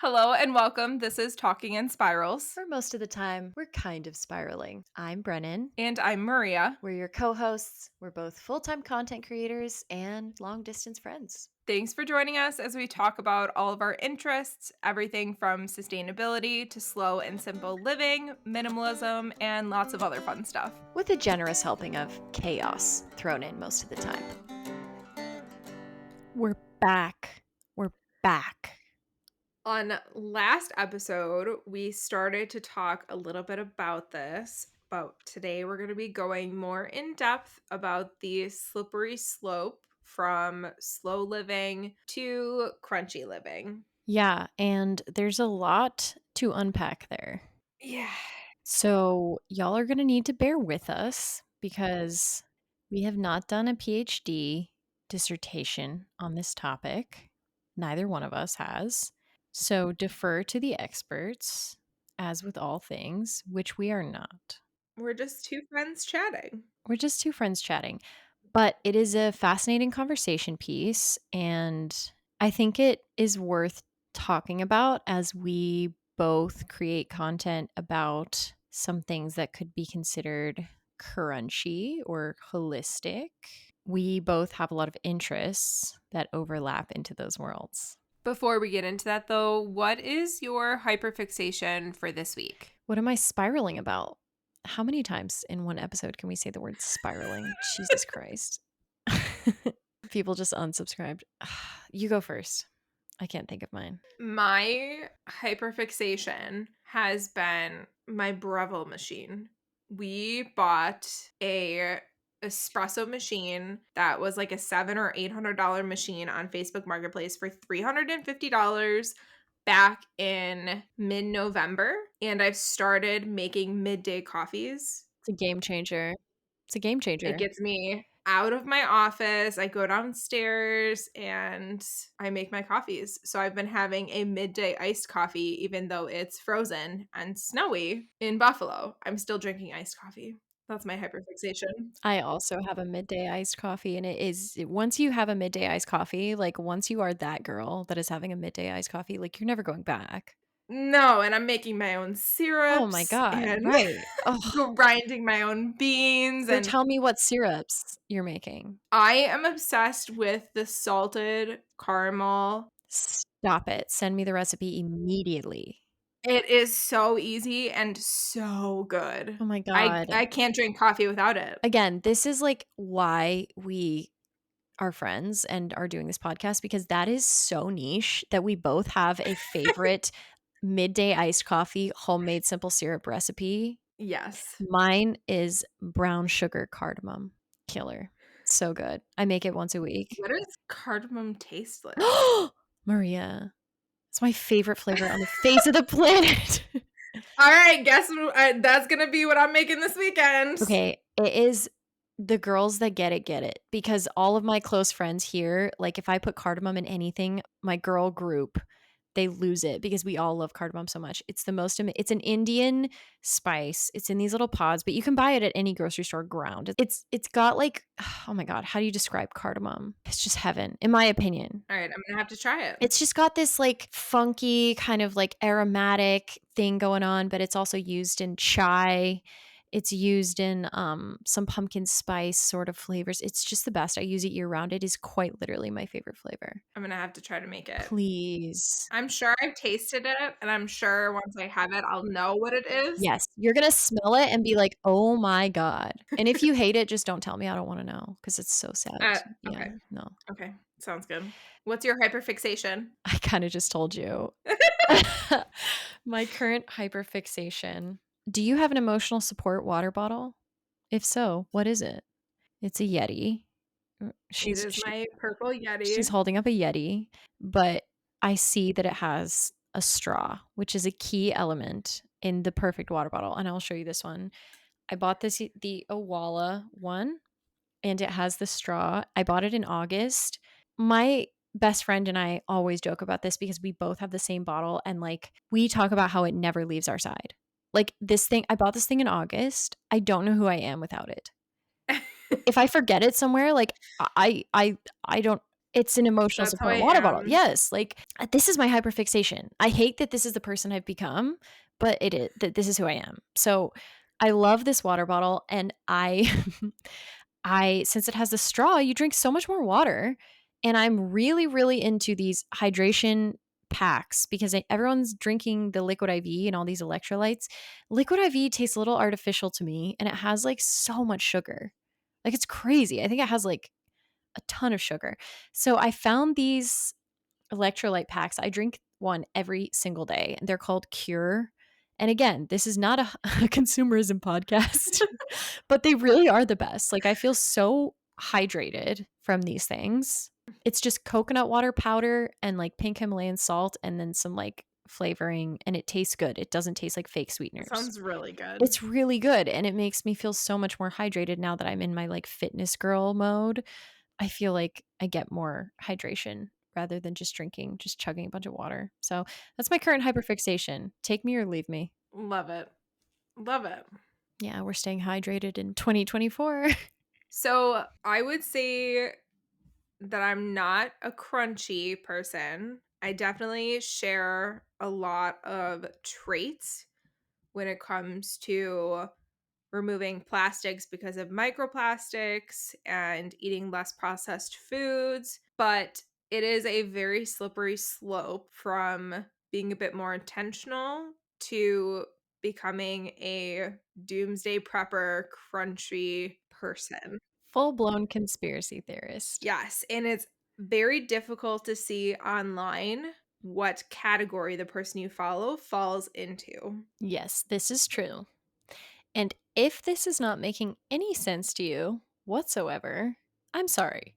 Hello and welcome. This is Talking in Spirals. For most of the time, we're kind of spiraling. I'm Brennan. And I'm Maria. We're your co hosts. We're both full time content creators and long distance friends. Thanks for joining us as we talk about all of our interests, everything from sustainability to slow and simple living, minimalism, and lots of other fun stuff. With a generous helping of chaos thrown in most of the time. We're back. We're back. On last episode, we started to talk a little bit about this, but today we're going to be going more in depth about the slippery slope from slow living to crunchy living. Yeah, and there's a lot to unpack there. Yeah. So, y'all are going to need to bear with us because we have not done a PhD dissertation on this topic. Neither one of us has. So, defer to the experts, as with all things, which we are not. We're just two friends chatting. We're just two friends chatting. But it is a fascinating conversation piece, and I think it is worth talking about as we both create content about some things that could be considered crunchy or holistic. We both have a lot of interests that overlap into those worlds. Before we get into that, though, what is your hyperfixation for this week? What am I spiraling about? How many times in one episode can we say the word spiraling? Jesus Christ. People just unsubscribed. You go first. I can't think of mine. My hyperfixation has been my Breville machine. We bought a espresso machine that was like a $700 or $800 machine on Facebook Marketplace for $350 back in mid-November, and I've started making midday coffees. It's a game changer. It's a game changer. It gets me out of my office. I go downstairs and I make my coffees. So I've been having a midday iced coffee, even though it's frozen and snowy in Buffalo. I'm still drinking iced coffee. That's my hyperfixation. I also have a midday iced coffee, and once you have a midday iced coffee, like once you are that girl that is having a midday iced coffee, like you're never going back. No, and I'm making my own Oh my syrups God. and Right. Oh, grinding my own beans. so And tell me what syrups you're making. I am obsessed with the salted caramel. Stop it. Send me the recipe immediately. It is so easy and so good. Oh my I God. I can't drink coffee without it. Again, this is like why we are friends and are doing this podcast, because that is so niche that we both have a favorite midday iced coffee homemade simple syrup recipe. Yes. Mine is brown sugar cardamom. Killer. So good. I make it once a week. What does cardamom taste like? Maria, it's my favorite flavor on the face of the planet. Alright, guess that's gonna be what I'm making this weekend. Okay, it is the girls that get it, because all of my close friends here, like if I put cardamom in anything, my girl group, they lose it because we all love cardamom so much. It's the most it's an Indian spice. It's in these little pods, but you can buy it at any grocery store ground. It's got like, oh my God, how do you describe cardamom? It's just heaven in my opinion. Alright, I'm gonna have to try it. It's just got this like funky kind of like aromatic thing going on, but it's also used in chai. It's used in some pumpkin spice sort of flavors. It's just the best. I use it year round. It is quite literally my favorite flavor. I'm gonna have to try to make it. Please. I'm sure I've tasted it, and I'm sure once I have it, I'll know what it is. Yes, you're gonna smell it and be like, "Oh my God." And if you hate it, just don't tell me. I don't wanna know because it's so sad. Yeah, Okay. no. Okay. Sounds good. What's your hyperfixation? I kinda just told you. My current hyperfixation. Do you have an emotional support water bottle? If so, what is it? It's a Yeti. It is my purple She's Yeti. holding up a Yeti, but I see that it has a straw, which is a key element in the perfect water bottle, and I'll show you this one. I bought the Owala one, and it has the straw. I bought it in August. My best friend and I always joke about this because we both have the same bottle, and like we talk about how it never leaves our side. Like this thing, I bought this thing in August. I don't know who I am without it. If I forget it somewhere, like I don't It's an emotional That's how I support water bottle. am. Yes, like, this is my hyperfixation. I hate that this is the person I've become, but it is that this is who I am. So, I love this water bottle, and I I since it has the straw, you drink so much more water, and I'm really, really into these hydration packs because everyone's drinking the Liquid IV and all these electrolytes. Liquid IV tastes a little artificial to me, and it has, like, so much sugar. Like, it's crazy. I think it has, like, a ton of sugar. So I found these electrolyte packs. I drink one every single day, and they're called Cure. And again, this is not a consumerism podcast, but they really are the best. Like, I feel so hydrated from these things. It's just coconut water powder and like pink Himalayan salt and then some like flavoring, and it tastes good. It doesn't taste like fake That sweeteners. sounds really good. It's really good, and it makes me feel so much more hydrated now that I'm in my like fitness girl mode. I feel like I get more hydration rather than just chugging a bunch of water. So that's my current hyperfixation. Take me or leave me. Love it. Love it. Yeah, we're staying hydrated in 2024. So I would say that I'm not a crunchy person. I definitely share a lot of traits when it comes to removing plastics because of microplastics and eating less processed foods. But it is a very slippery slope from being a bit more intentional to becoming a doomsday prepper, crunchy person. Full blown conspiracy theorist. Yes, and it's very difficult to see online what category the person you follow falls into. Yes, this is true. And if this is not making any sense to you whatsoever, I'm sorry.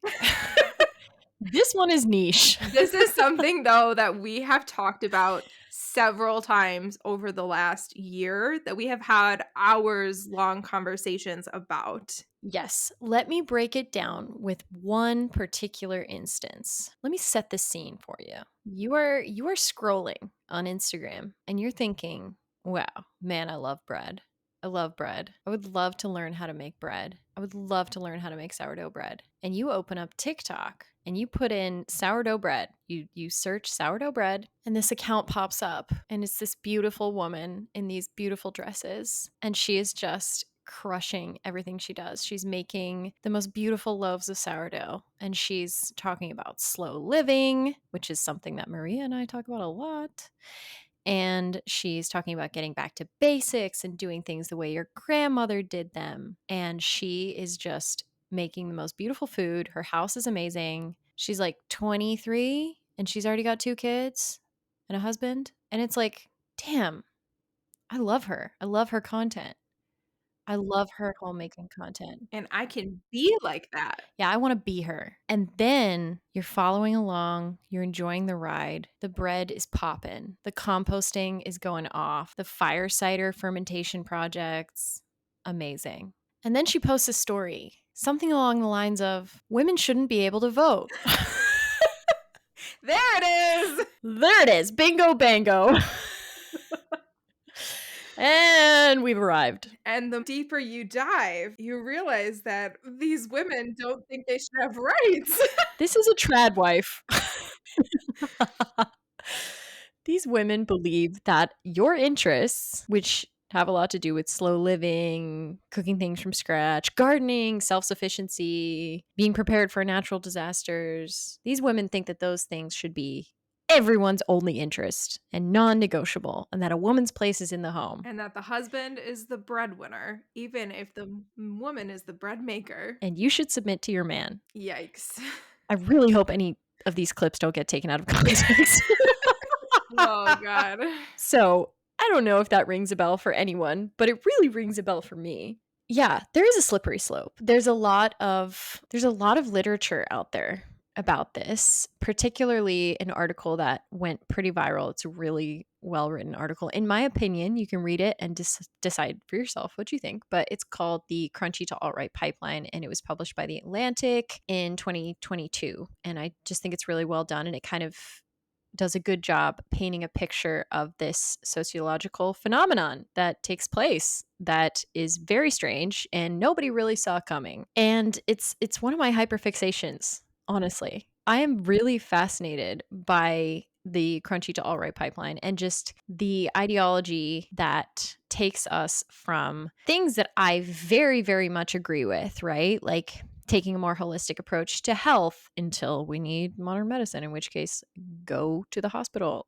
This one is niche. This is something, though, that we have talked about several times over the last year that we have had hours-long conversations about. Yes, let me break it down with one particular instance. Let me set the scene for you. You are scrolling on Instagram and you're thinking, "Wow, man, I love bread. I love bread. I would love to learn how to make bread. I would love to learn how to make sourdough bread." And you open up TikTok and you put in sourdough bread. You search sourdough bread and this account pops up and it's this beautiful woman in these beautiful dresses and she is just crushing everything she does. She's making the most beautiful loaves of sourdough and she's talking about slow living, which is something that Maria and I talk about a lot. And she's talking about getting back to basics and doing things the way your grandmother did them. And she is just making the most beautiful food. Her house is amazing. She's like 23 and she's already got 2 kids and a husband. And it's like, damn, I love her. I love her content. I love her homemaking content. And I can be like that. Yeah, I wanna be her. And then you're following along, you're enjoying the ride, the bread is popping, the composting is going off, the fire cider fermentation projects, amazing. And then she posts a story, something along the lines of, "Women shouldn't be able to vote." There it is! There it is, bingo bango. And we've arrived. And the deeper you dive, you realize that these women don't think they should have rights. This is a trad wife. These women believe that your interests, which have a lot to do with slow living, cooking things from scratch, gardening, self sufficiency, being prepared for natural disasters, these women think that those things should be everyone's only interest and non negotiable, and that a woman's place is in the home. And that the husband is the breadwinner, even if the woman is the bread maker. And you should submit to your man. Yikes. I really hope any of these clips don't get taken out of context. Oh, God. So I don't know if that rings a bell for anyone, but it really rings a bell for me. Yeah, there is a slippery slope. There's a lot of literature out there about this, particularly an article that went pretty viral. It's a really well-written article. In my opinion, you can read it and decide for yourself what you think, but it's called The Crunchy to Alt-Right Pipeline and it was published by The Atlantic in 2022. And I just think it's really well done and it kind of does a good job painting a picture of this sociological phenomenon that takes place that is very strange and nobody really saw coming. And it's one of my hyperfixations, honestly. I am really fascinated by the crunchy to all right pipeline and just the ideology that takes us from things that I very, very much agree with, right? Like taking a more holistic approach to health until we need modern medicine, in which case, go to the hospital.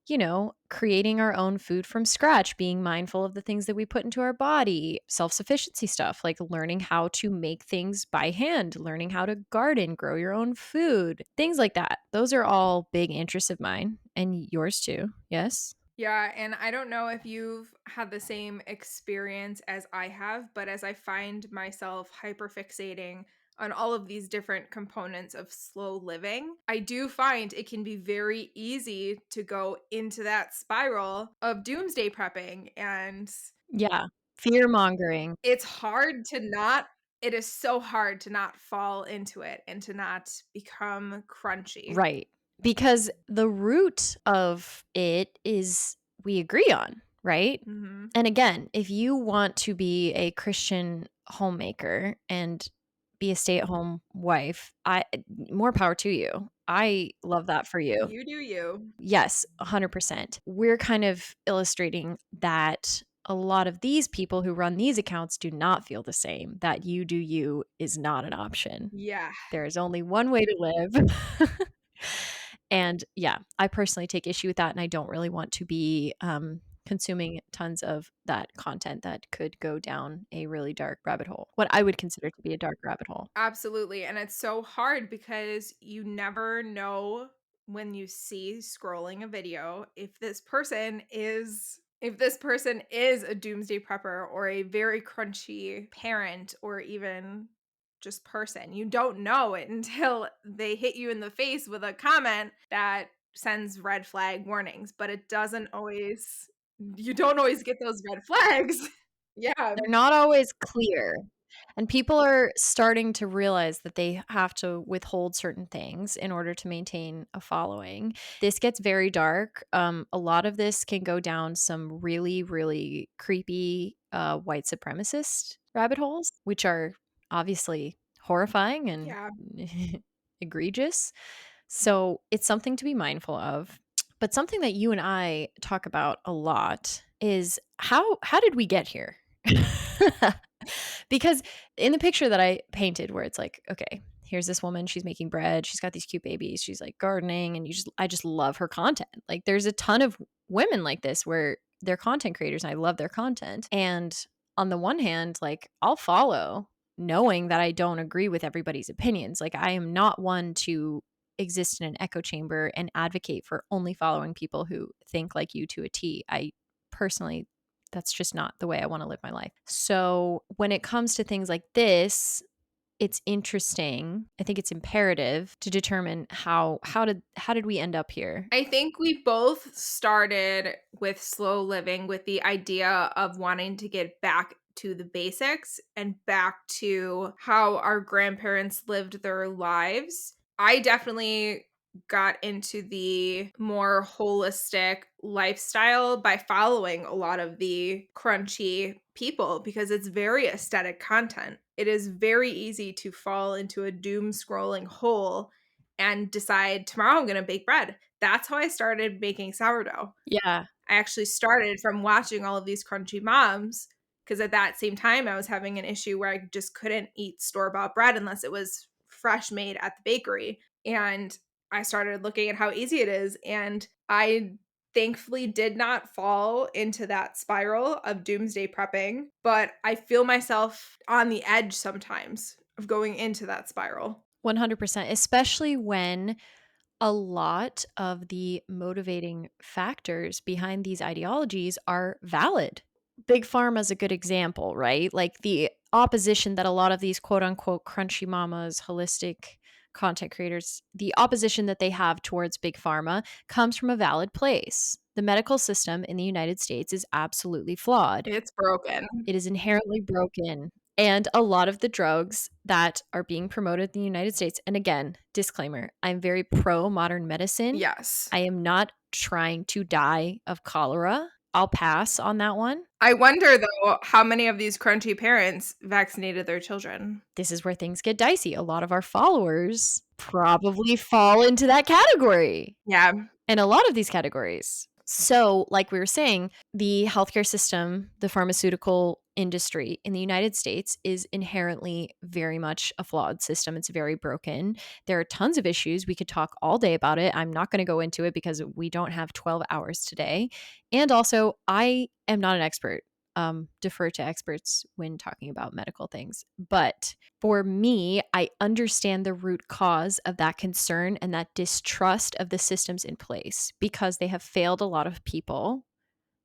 Creating our own food from scratch, being mindful of the things that we put into our body, self sufficiency stuff, like learning how to make things by hand, learning how to garden, grow your own food, things like that. Those are all big interests of mine and yours too. Yes. Yeah, and I don't know if you've had the same experience as I have, but as I find myself hyperfixating on all of these different components of slow living, I do find it can be very easy to go into that spiral of doomsday prepping. And Yeah. Fear mongering. it's hard to not, it is so hard to not fall into it and to not become crunchy. Right. Because the root of it is we agree on, right? Mhm. And again, if you want to be a Christian homemaker and be a stay-at-home wife, I more power to you. I love that for you. You do you. Yes, 100%. We're kind of illustrating that a lot of these people who run these accounts do not feel the same, that you do you is not an option. Yeah. There is only one way to live. And yeah, I personally take issue with that, and I don't really want to be consuming tons of that content that could go down a really dark rabbit hole. What I would consider to be a dark rabbit hole. Absolutely, and it's so hard because you never know when you see scrolling a video if this person is a doomsday prepper or a very crunchy parent or even just person. You don't know it until they hit you in the face with a comment that sends red flag warnings, but it doesn't always you don't always get those red flags. Yeah. They're not always clear. And people are starting to realize that they have to withhold certain things in order to maintain a following. This gets very dark. A lot of this can go down some really, really creepy white supremacist rabbit holes, which are obviously horrifying and Yeah. egregious. So it's something to be mindful of. But something that you and I talk about a lot is how did we get here? Because in the picture that I painted where it's like, okay, here's this woman, she's making bread, she's got these cute babies, she's like gardening, and I just love her content. Like there's a ton of women like this where they're content creators and I love their content. And on the one hand, like I'll follow knowing that I don't agree with everybody's opinions. Like I am not one to exist in an echo chamber and advocate for only following people who think like you to a T. I personally that's just not the way I want to live my life. So when it comes to things like this, it's interesting. I think it's imperative to determine how did we end up here? I think we both started with slow living with the idea of wanting to get back to the basics and back to how our grandparents lived their lives. I definitely got into the more holistic lifestyle by following a lot of the crunchy people because it's very aesthetic content. It is very easy to fall into a doom scrolling hole and decide tomorrow I'm going to bake bread. That's how I started making sourdough. Yeah. I actually started from watching all of these crunchy moms because at that same time I was having an issue where I just couldn't eat store-bought bread unless it was fresh made at the bakery. And I started looking at how easy it is and I thankfully did not fall into that spiral of doomsday prepping, but I feel myself on the edge sometimes of going into that spiral. 100%, especially when a lot of the motivating factors behind these ideologies are valid. Big Pharma is a good example, right? Like the opposition that a lot of these quote unquote crunchy mamas, holistic content creators, the opposition that they have towards Big Pharma comes from a valid place. The medical system in the United States is absolutely flawed. It's broken. It is inherently broken. And a lot of the drugs that are being promoted in the United States, and again, disclaimer, I'm very pro modern medicine. Yes. I am not trying to die of cholera. I'll pass on that one. I wonder, though, how many of these crunchy parents vaccinated their children. This is where things get dicey. A lot of our followers probably fall into that category. Yeah. In a lot of these categories. So, like we were saying, the healthcare system, the pharmaceutical industry in the United States is inherently very much a flawed system. It's very broken. There are tons of issues. We could talk all day about it. I'm not going to go into it because we don't have 12 hours today. And also, I am not an expert. Defer to experts when talking about medical things. But for me, I understand the root cause of that concern and that distrust of the systems in place because they have failed a lot of people.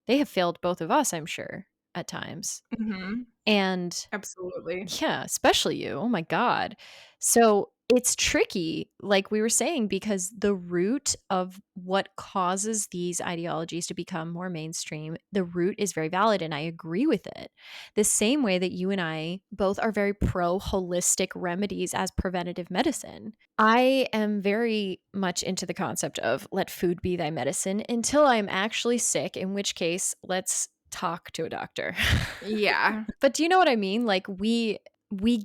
They have failed both of us, I'm sure, at times. Mhm. And Absolutely. yeah, especially you. Oh my God. So it's tricky, like we were saying, because the root of what causes these ideologies to become more mainstream, the root is very valid. And I agree with it. The same way that you and I both are very pro holistic remedies as preventative medicine. I am very much into the concept of let food be thy medicine until I'm actually sick, in which case, let's talk to a doctor. Yeah. But do you know what I mean? Like we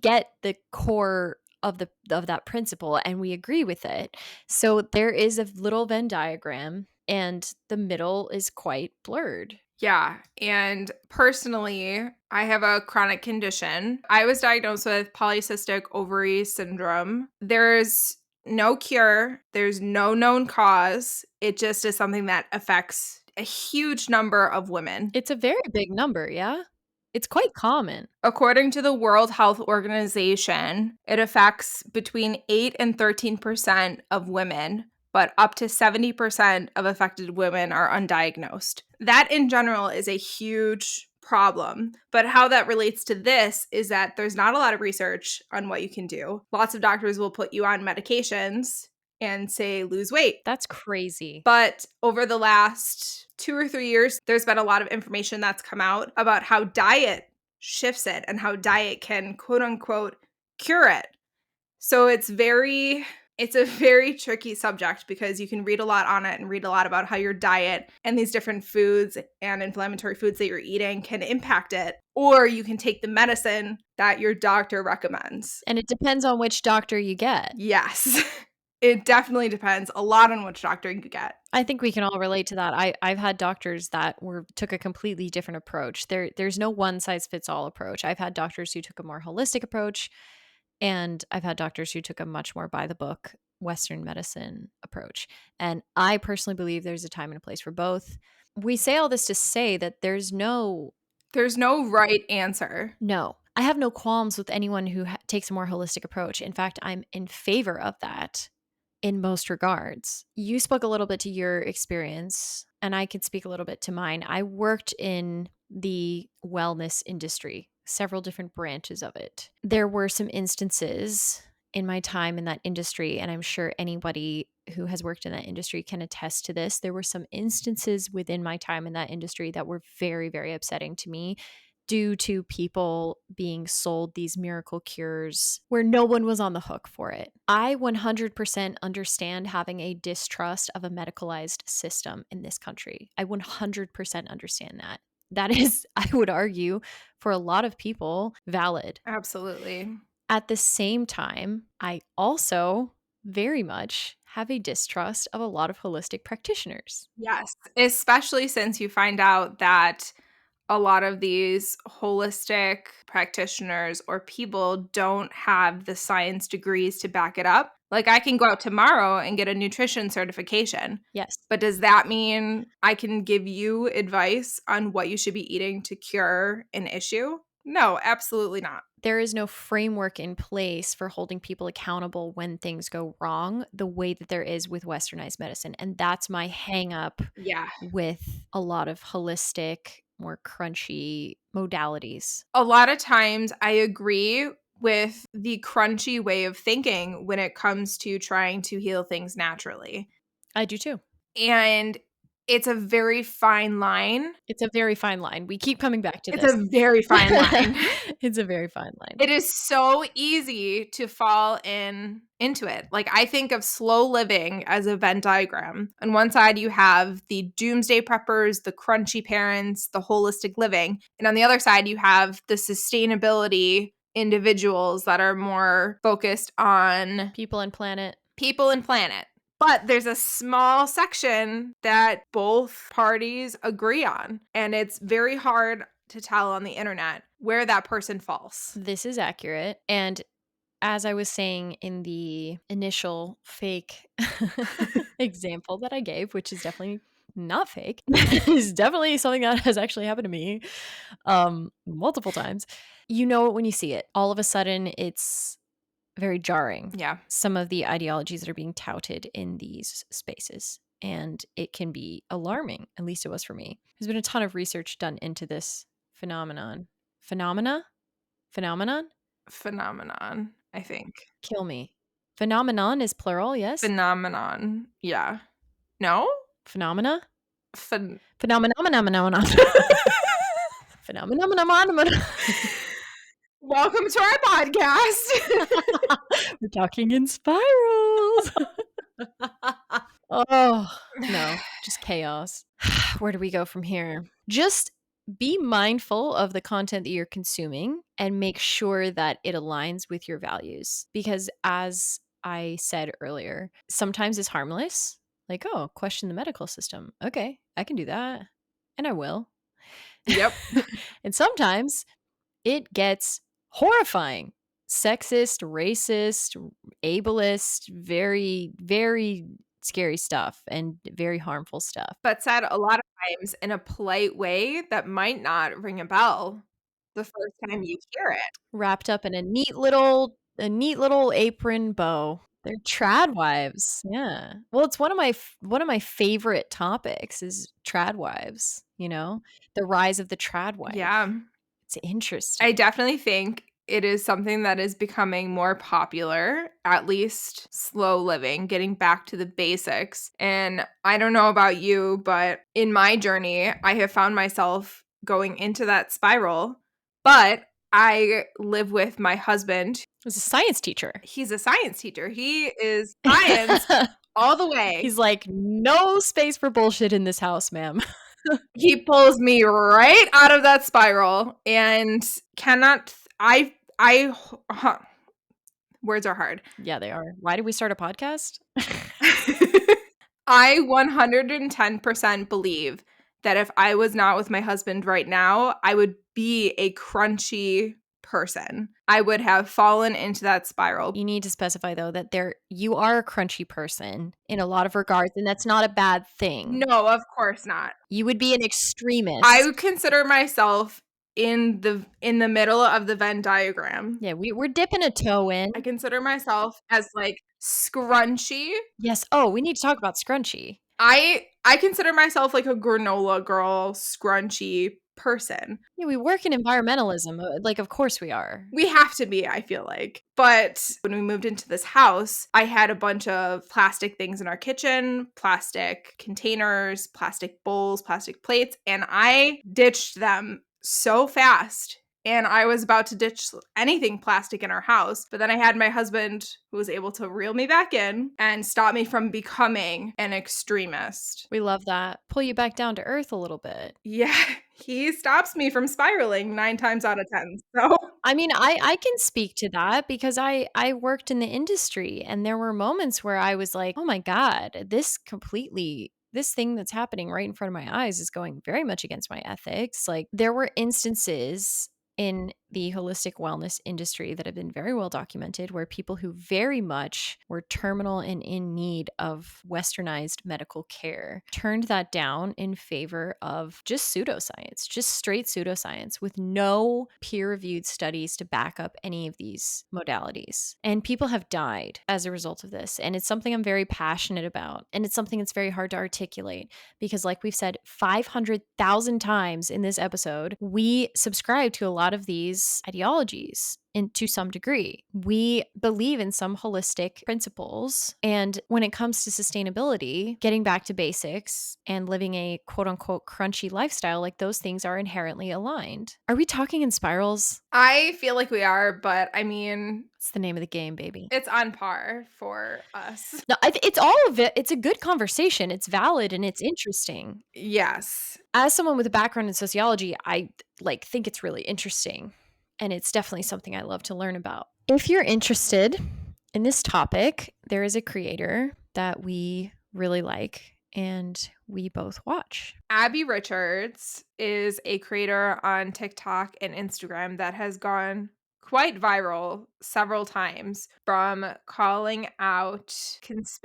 get the core of that principle and we agree with it. So there is a little Venn diagram and the middle is quite blurred. Yeah, and personally, I have a chronic condition. I was diagnosed with polycystic ovary syndrome. There's no cure, there's no known cause. It just is something that affects a huge number of women. It's a very big number, yeah? It's quite common. According to the World Health Organization, it affects between 8 and 13% of women, but up to 70% of affected women are undiagnosed. That in general is a huge problem. But how that relates to this is that there's not a lot of research on what you can do. Lots of doctors will put you on medications and say lose weight. That's crazy. But over the last 2 or 3 years, there's been a lot of information that's come out about how diet shifts it and how diet can quote unquote cure it. So it's a very tricky subject because you can read a lot on it and read a lot about how your diet and these different foods and inflammatory foods that you're eating can impact it. Or you can take the medicine that your doctor recommends. And it depends on which doctor you get. Yes, it definitely depends a lot on which doctor you get. I think we can all relate to that. I've had doctors that took a completely different approach. There's no one size fits all approach. I've had doctors who took a more holistic approach, and I've had doctors who took a much more by the book Western medicine approach. And I personally believe there's a time and a place for both. We say all this to say that There's no right answer. no, I have no qualms with anyone who takes a more holistic approach. In fact, I'm in favor of that in most regards. You spoke a little bit to your experience, and I could speak a little bit to mine. I worked in the wellness industry, several different branches of it. There were some instances in my time in that industry, and I'm sure anybody who has worked in that industry can attest to this. There were some instances within my time in that industry that were very, very upsetting to me due to people being sold these miracle cures where no one was on the hook for it. I 100% understand having a distrust of a medicalized system in this country. I 100% understand that. That is, I would argue, for a lot of people, valid. Absolutely. At the same time, I also very much have a distrust of a lot of holistic practitioners. Yes, especially since you find out that a lot of these holistic practitioners or people don't have the science degrees to back it up. Like, I can go out tomorrow and get a nutrition certification, Yes. but does that mean I can give you advice on what you should be eating to cure an issue? No, absolutely not. There is no framework in place for holding people accountable when things go wrong the way that there is with westernized medicine. And that's my hang up Yeah. with a lot of holistic, more crunchy modalities. A lot of times I agree with the crunchy way of thinking when it comes to trying to heal things naturally. I do too. And It's a very fine line. It's a very fine line. We keep coming back to It's this. a very fine line. It's a very fine line. It is so easy to fall into it. Like, I think of slow living as a Venn diagram. On one side, you have the doomsday preppers, the crunchy parents, the holistic living. And on the other side, you have the sustainability individuals that are more focused on People and planet. people and planet. But there's a small section that both parties agree on. And it's very hard to tell on the internet where that person falls. This is accurate. And as I was saying in the initial fake example that I gave, which is definitely not fake, is definitely something that has actually happened to me multiple times. You know it when you see it. All of a sudden, it's very jarring. Yeah. Some of the ideologies that are being touted in these spaces. And it can be alarming. At least it was for me. There's been a ton of research done into this phenomenon. Phenomenon, I think. kill me. Phenomenon is plural, yes? Phenomenon. Yeah. No? Phenomena? Phen- Phenomenon. Phenomenon. Welcome to our podcast. We're talking in spirals. Oh, no, just chaos. Where do we go from here? Just be mindful of the content that you're consuming and make sure that it aligns with your values. Because as I said earlier, sometimes it's harmless. Like, oh, question the medical system. Okay, I can do that. And I will. Yep. And sometimes it gets horrifying. Sexist, racist, ableist, very, very scary stuff and very harmful stuff. But said a lot of times in a polite way that might not ring a bell the first time you hear it. Wrapped up in a neat little apron bow. They're trad wives. Yeah. Well, it's one of my favorite topics is trad wives, you know? The rise of the trad wife. Yeah. It's interesting. I definitely think it is something that is becoming more popular, at least slow living, getting back to the basics. And I don't know about you, but in my journey, I have found myself going into that spiral. But I live with my husband. He's a science teacher. He's a science teacher. He is science all the way. He's like, no space for bullshit in this house, ma'am. He pulls me right out of that spiral and cannot words are hard. Yeah, they are. Why did we start a podcast? I 110% believe that if I was not with my husband right now, I would be a crunchy person. I would have fallen into that spiral. You need to specify though that you are a crunchy person in a lot of regards, and that's not a bad thing. No, of course not. You would be an extremist. I would consider myself in the middle of the Venn diagram. Yeah, we're dipping a toe in. I consider myself as like scrunchy. Yes. Oh, we need to talk about Scrunchy. I consider myself like a granola girl, scrunchy person. Yeah, we work in environmentalism. Like, of course we are. We have to be, I feel like. But when we moved into this house, I had a bunch of plastic things in our kitchen, plastic containers, plastic bowls, plastic plates, and I ditched them so fast. And I was about to ditch anything plastic in our house. But then I had my husband who was able to reel me back in and stop me from becoming an extremist. We love that. Pull you back down to earth a little bit. Yeah, he stops me from spiraling 9 times out of 10. So I mean, I can speak to that because I worked in the industry and there were moments where I was like, "Oh my god, this thing that's happening right in front of my eyes is going very much against my ethics." Like there were instances in the holistic wellness industry that have been very well documented where people who very much were terminal and in need of westernized medical care turned that down in favor of just pseudoscience, just straight pseudoscience with no peer-reviewed studies to back up any of these modalities. And people have died as a result of this. And it's something I'm very passionate about. And it's something that's very hard to articulate because like we've said 500,000 times in this episode, we subscribe to a lot of these ideologies to some degree. We believe in some holistic principles. And when it comes to sustainability, getting back to basics and living a quote unquote crunchy lifestyle, like those things are inherently aligned. Are we talking in spirals? I feel like we are, but I mean, It's the name of the game, baby. it's on par for us. No, it's all of it. It's a good conversation. It's valid and it's interesting. Yes. As someone with a background in sociology, I like think it's really interesting and it's definitely something I love to learn about. If you're interested in this topic, there is a creator that we really like and we both watch. Abby Richards is a creator on TikTok and Instagram that has gone quite viral several times from calling out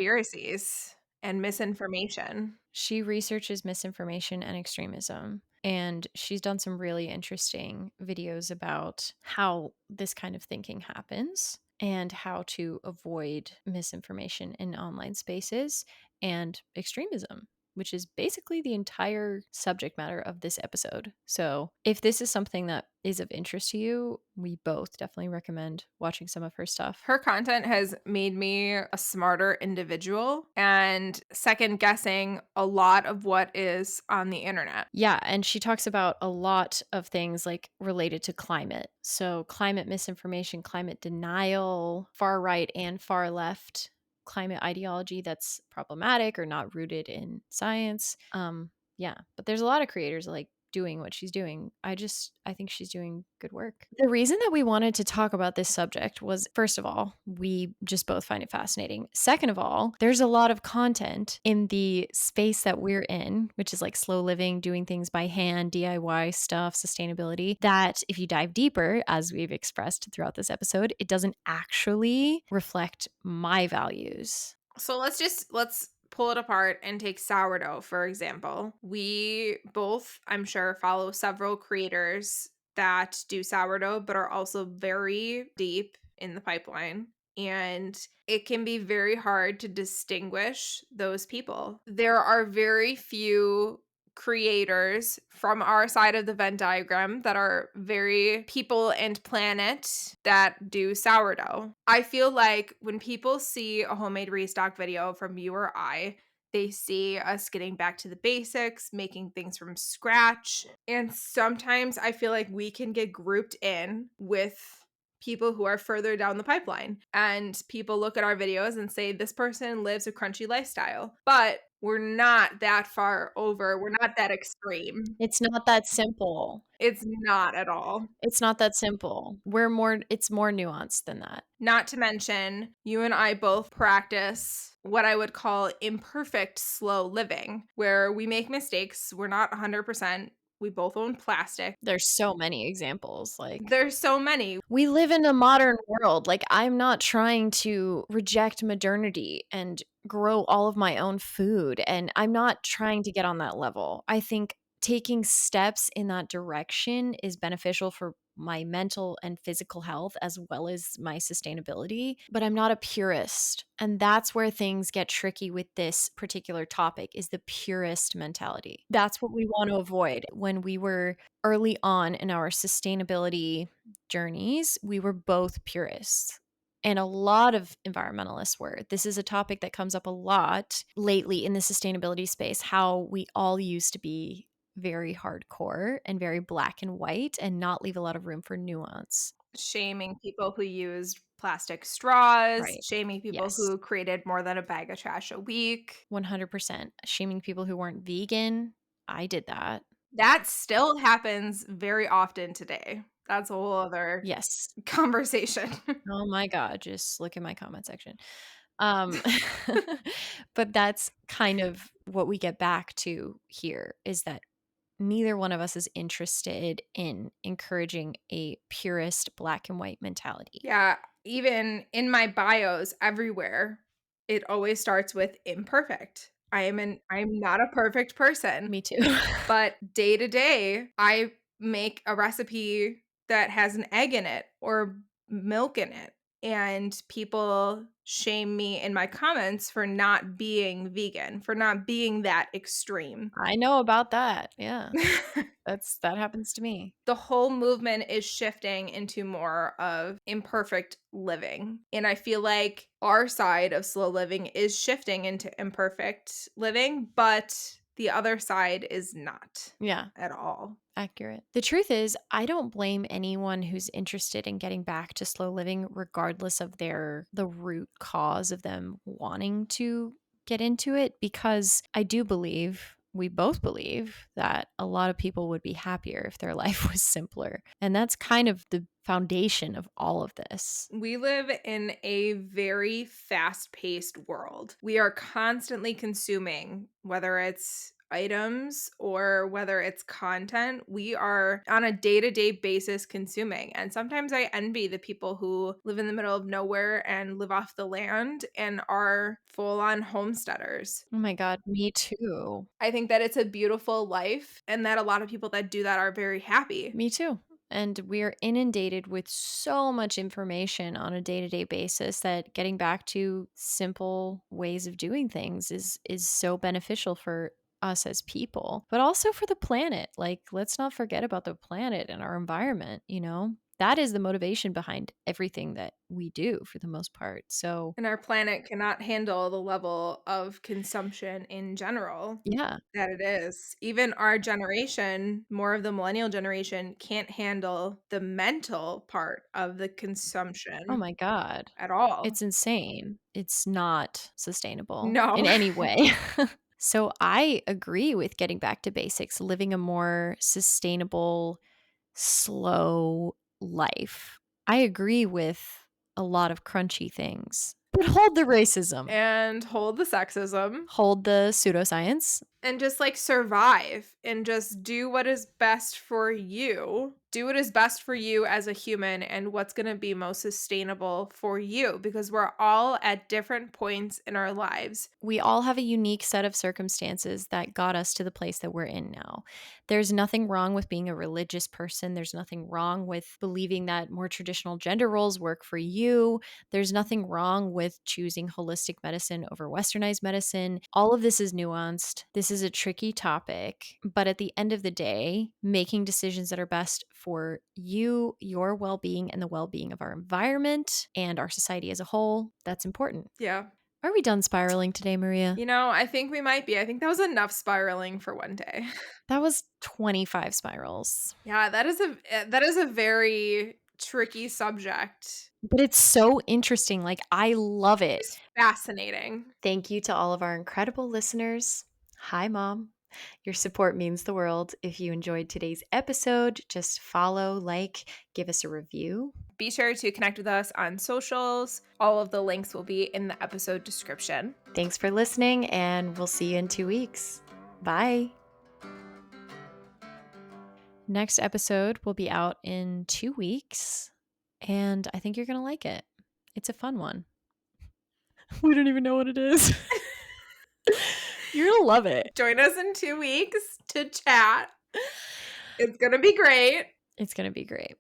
conspiracies and misinformation. She researches misinformation and extremism, and she's done some really interesting videos about how this kind of thinking happens and how to avoid misinformation in online spaces and extremism, which is basically the entire subject matter of this episode. So, if this is something that is of interest to you, we both definitely recommend watching some of her stuff. Her content has made me a smarter individual and second guessing a lot of what is on the internet. Yeah, and she talks about a lot of things like related to climate. So, climate misinformation, climate denial, far right and far left climate ideology that's problematic or not rooted in science. Yeah, but there's a lot of creators like doing what she's doing. I think she's doing good work. The reason that we wanted to talk about this subject was first of all, we just both find it fascinating. Second of all, there's a lot of content in the space that we're in, which is like slow living, doing things by hand, DIY stuff, sustainability, that if you dive deeper, as we've expressed throughout this episode, it doesn't actually reflect my values. So let's pull it apart and take sourdough for example. We both, I'm sure, follow several creators that do sourdough but are also very deep in the pipeline. And it can be very hard to distinguish those people. There are very few creators from our side of the Venn diagram that are very people and planet that do sourdough. I feel like when people see a homemade restock video from you or I, they see us getting back to the basics, making things from scratch. And sometimes I feel like we can get grouped in with people who are further down the pipeline. And people look at our videos and say, this person lives a crunchy lifestyle. But we're not that far over. We're not that extreme. It's not that simple. It's not at all. It's not that simple. It's more nuanced than that. Not to mention, you and I both practice what I would call imperfect slow living, where we make mistakes. We're not 100%. We both own plastic. There's so many examples, like There's so many. we live in a modern world. Like, I'm not trying to reject modernity and grow all of my own food, and I'm not trying to get on that level. I think taking steps in that direction is beneficial for my mental and physical health as well as my sustainability, but I'm not a purist. And that's where things get tricky with this particular topic is the purist mentality. That's what we want to avoid. When we were early on in our sustainability journeys, we were both purists. And a lot of environmentalists were. This is a topic that comes up a lot lately in the sustainability space, how we all used to be very hardcore and very black and white and not leave a lot of room for nuance. Shaming people who used plastic straws, Right. shaming people Yes. who created more than a bag of trash a week. 100%. Shaming people who weren't vegan. I did that. That still happens very often today. That's a whole other Yes. conversation. Oh my god, just look at my comment section. Um but that's kind of what we get back to here is that neither one of us is interested in encouraging a purist black and white mentality. Yeah, even in my bios everywhere, it always starts with imperfect. I'm not a perfect person, Me too. but day to day, I make a recipe that has an egg in it or milk in it. and people shame me in my comments for not being vegan, for not being that extreme. I know about that. Yeah. That happens to me. The whole movement is shifting into more of imperfect living. And I feel like our side of slow living is shifting into imperfect living, but the other side is not Yeah. at all. Accurate. The truth is, I don't blame anyone who's interested in getting back to slow living regardless of the root cause of them wanting to get into it, because I do believe, we both believe, that a lot of people would be happier if their life was simpler. And that's kind of the foundation of all of this. We live in a very fast paced world. We are constantly consuming, whether it's items or whether it's content. We are on a day to day basis consuming. And sometimes I envy the people who live in the middle of nowhere and live off the land and are full on homesteaders. Oh my God, me too. I think that it's a beautiful life and that a lot of people that do that are very happy. Me too. And we're inundated with so much information on a day-to-day basis that getting back to simple ways of doing things is so beneficial for us as people, but also for the planet. Like, let's not forget about the planet and our environment, you know? That is the motivation behind everything that we do for the most part. So, And our planet cannot handle the level of consumption in general yeah. that it is. Even our generation, more of the millennial generation, can't handle the mental part of the Oh consumption my God. at all. It's insane. It's not sustainable in No. any way. So I agree with getting back to basics, living a more sustainable, slow life. I agree with a lot of crunchy things. But hold the racism, And hold the sexism hold the pseudoscience. and just like survive and just do what is best for you. Do what is best for you as a human and what's going to be most sustainable for you because we're all at different points in our lives. We all have a unique set of circumstances that got us to the place that we're in now. There's nothing wrong with being a religious person. There's nothing wrong with believing that more traditional gender roles work for you. There's nothing wrong with choosing holistic medicine over westernized medicine. All of this is nuanced. This is a tricky topic. But at the end of the day, making decisions that are best for you, your well being, and the well being of our environment and our society as a whole, that's important. Yeah. Are we done spiraling today, Maria? You know, I think we might be. I think that was enough spiraling for one day. That was 25 spirals. Yeah, that is a very tricky subject. But it's so interesting. Like, I love it. It's fascinating. Thank you to all of our incredible listeners. Hi, Mom. Your support means the world. If you enjoyed today's episode, just follow, like, give us a review. Be sure to connect with us on socials. All of the links will be in the episode description. Thanks for listening, and we'll see you in 2 weeks. Bye. Next episode will be out in 2 weeks, and I think you're going to like it. It's a fun one. We don't even know what it is. You're going to love it. Join us in 2 weeks to chat. It's going to be great. It's going to be great.